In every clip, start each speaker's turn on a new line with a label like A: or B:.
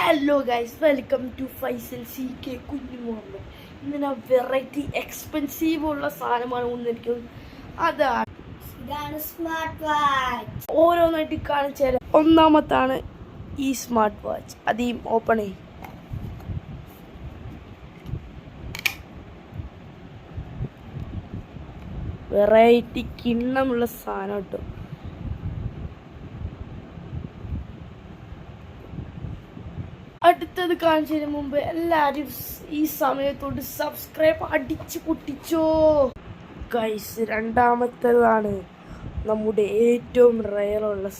A: Hello guys, welcome to Faisal CK Kunju Muhammad. ഇന്ന് ഞാൻ variety expensive ഉള്ള സാധനമാണ് കൊണ്ടിരിക്കുന്നത്. ഇതാണ് സ്മാർട്ട് വാച്ച്. ഓരോന്നായിട്ട് കാണിച്ചാൽ ഒന്നാമത്താണ് ഈ സ്മാർട്ട് വാച്ച്. അധികം ഓപ്പൺ ചെയ്യും. വെറൈറ്റി കിണ്ണമുള്ള സാധനം കേട്ടോ. അടുത്തത് കാണിച്ചതിന് മുമ്പ് എല്ലാവരും ഈ സമയത്തോട് സബ്സ്ക്രൈബ് അടിച്ചു പൊട്ടിച്ചോ ഗൈസ്. രണ്ടാമത്തേതാണ് നമ്മുടെ ഏറ്റവും റയറുള്ള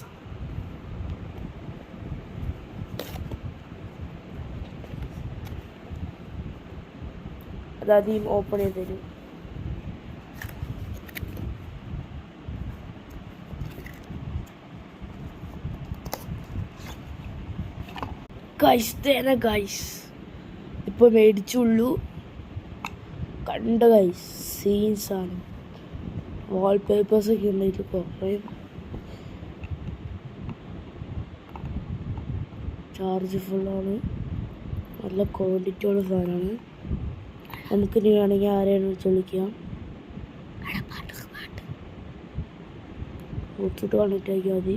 A: അതാദ്യം ഓപ്പൺ ചെയ്ത് തരും. ഗൈസ് ഇപ്പോൾ മേടിച്ചുള്ളൂ. കണ്ട ഗൈസ്, സീൻസാണ്. വാൾപേപ്പേഴ്സൊക്കെ ഉണ്ട്. ഇതിൽ കുറേ ചാർജ് ഫുള്ളാണ്. നല്ല ക്വാണ്ടിറ്റി ഉള്ള സാധനമാണ്. നമുക്ക് ഇനി വേണമെങ്കിൽ ആരെയാണ് വിളിക്കാം. ബ്ലൂടൂത്ത് കണക്റ്റ് ആക്കിയാൽ മതി.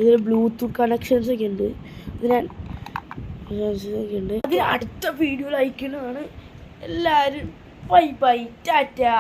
A: ഇതിൽ ബ്ലൂടൂത്ത് കണക്ഷൻസ് ഒക്കെ ഉണ്ട്. അതിന് അടുത്ത വീഡിയോ അയക്കുന്നതാണ്. എല്ലാവരും ബൈ ബൈ, ടാറ്റാ.